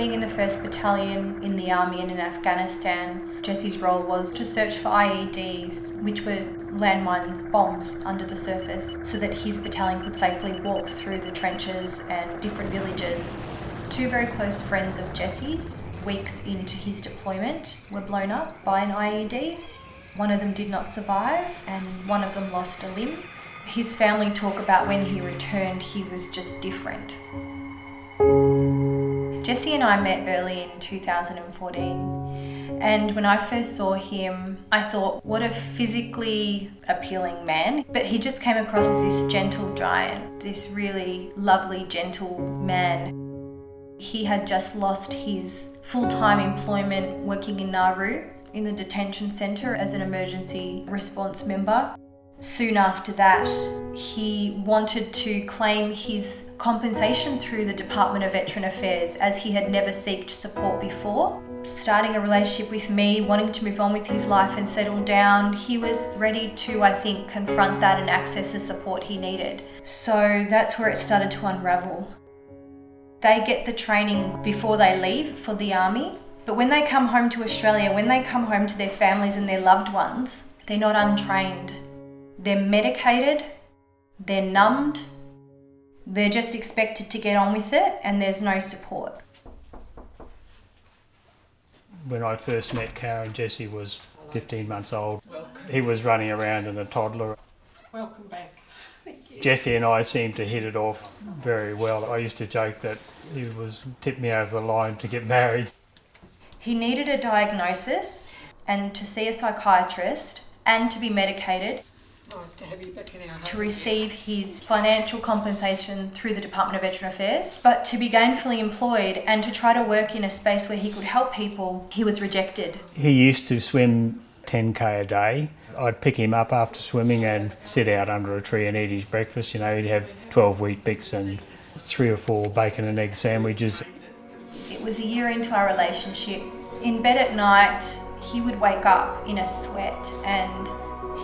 Being in the 1st Battalion in the army and in Afghanistan, Jesse's role was to search for IEDs, which were landmines, bombs under the surface, so that his battalion could safely walk through the trenches and different villages. 2 very close friends of Jesse's, weeks into his deployment, were blown up by an IED. One of them did not survive and one of them lost a limb. His family talk about when he returned, he was just different. Jesse and I met early in 2014, and when I first saw him, I thought, what a physically appealing man. But he just came across as this gentle giant, this really lovely, gentle man. He had just lost his full-time employment working in Nauru in the detention centre as an emergency response member. Soon after that, he wanted to claim his compensation through the Department of Veteran Affairs, as he had never sought support before. Starting a relationship with me, wanting to move on with his life and settle down, he was ready to, I think, confront that and access the support he needed. So that's where it started to unravel. They get the training before they leave for the army, but when they come home to Australia, when they come home to their families and their loved ones, they're not untrained. They're medicated, they're numbed, they're just expected to get on with it, and there's no support. When I first met Karen, Jesse was 15 months old. Welcome. He was running around in a toddler. Welcome back. Thank you. Jesse and I seemed to hit it off very well. I used to joke that he was tipped me over the line to get married. He needed a diagnosis and to see a psychiatrist and to be medicated. Nice to have you back in our home. To receive his financial compensation through the Department of Veteran Affairs, but to be gainfully employed and to try to work in a space where he could help people, he was rejected. He used to swim 10k a day. I'd pick him up after swimming and sit out under a tree and eat his breakfast. You know, he'd have 12 wheat bix and 3 or 4 bacon and egg sandwiches. It was a year into our relationship. In bed at night, he would wake up in a sweat and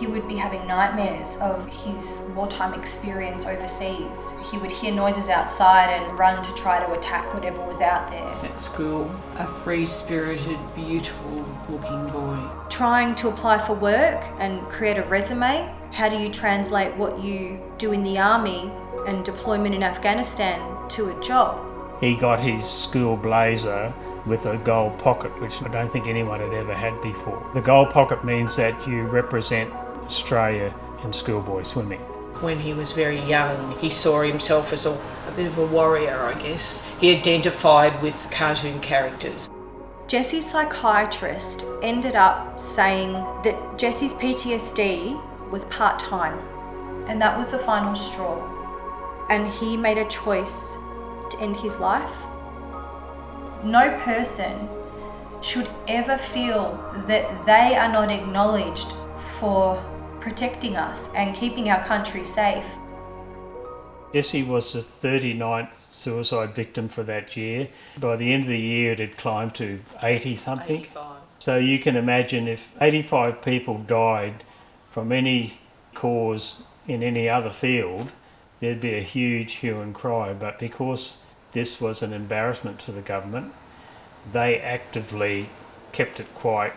he would be having nightmares of his wartime experience overseas. He would hear noises outside and run to try to attack whatever was out there. At school, a free-spirited, beautiful-looking boy. Trying to apply for work and create a resume. How do you translate what you do in the army and deployment in Afghanistan to a job? He got his school blazer with a gold pocket, which I don't think anyone had ever had before. The gold pocket means that you represent Australia in schoolboy swimming. When he was very young, he saw himself as a bit of a warrior, I guess. He identified with cartoon characters. Jesse's psychiatrist ended up saying that Jesse's PTSD was part-time, and that was the final straw. And he made a choice to end his life. No person should ever feel that they are not acknowledged for protecting us and keeping our country safe. Jesse was the 39th suicide victim for that year. By the end of the year it had climbed to 80 something. 85. So you can imagine if 85 people died from any cause in any other field, there'd be a huge hue and cry. But because this was an embarrassment to the government, they actively kept it quiet.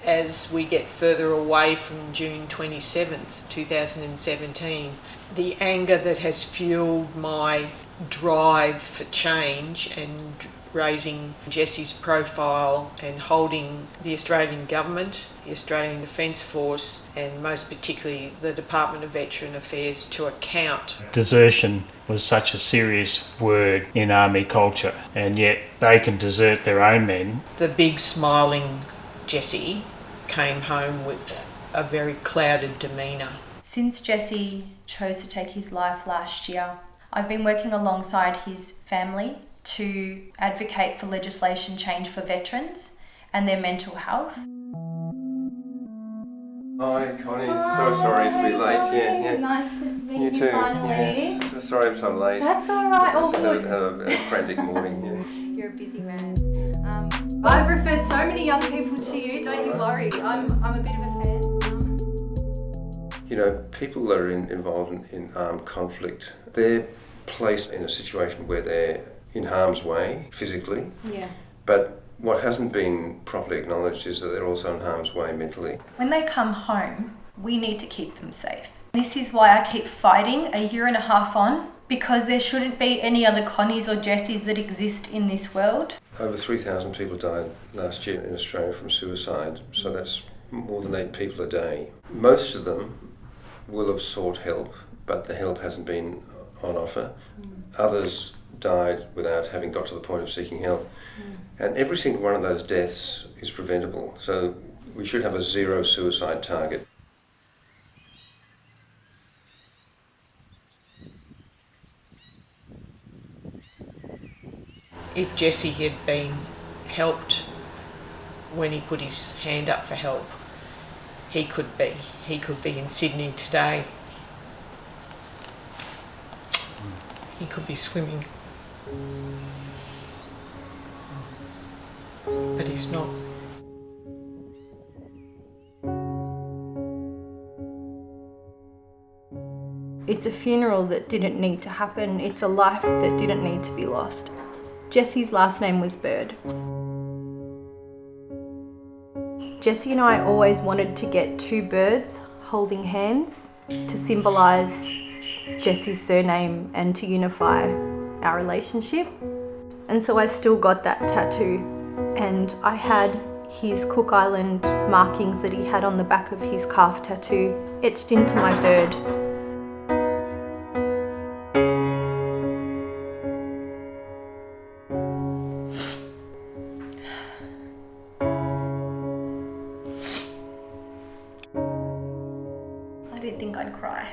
As we get further away from June 27th, 2017, the anger that has fueled my drive for change and raising Jesse's profile and holding the Australian government, the Australian Defence Force, and most particularly the Department of Veteran Affairs to account. Desertion was such a serious word in army culture, and yet they can desert their own men. The big smiling Jesse came home with a very clouded demeanour. Since Jesse chose to take his life last year, I've been working alongside his family to advocate for legislation change for veterans and their mental health. Hi Connie, so sorry to be late. Yeah. Nice to meet You too. finally. Yeah. Sorry I'm so late. That's all right, all Had good. a frantic morning. Yeah. You're a busy man. I've referred so many young people to you, don't you worry. I'm a bit of a fan. You know, people that are involved in armed conflict, they're placed in a situation where they're in harm's way physically. Yeah. But what hasn't been properly acknowledged is that they're also in harm's way mentally. When they come home, we need to keep them safe. This is why I keep fighting a year and a half on, because there shouldn't be any other Connies or Jessies that exist in this world. Over 3,000 people died last year in Australia from suicide, so that's more than 8 people a day. Most of them will have sought help, but the help hasn't been on offer. Others died without having got to the point of seeking help. And every single one of those deaths is preventable, so we should have a 0 suicide target. If Jesse had been helped when he put his hand up for help, he could be in Sydney today. He could be swimming. But he's not. It's a funeral that didn't need to happen. It's a life that didn't need to be lost. Jesse's last name was Bird. Jesse and I always wanted to get 2 birds holding hands to symbolise Jesse's surname and to unify our relationship. And so I still got that tattoo, and I had his Cook Island markings that he had on the back of his calf tattoo etched into my bird. I didn't think I'd cry.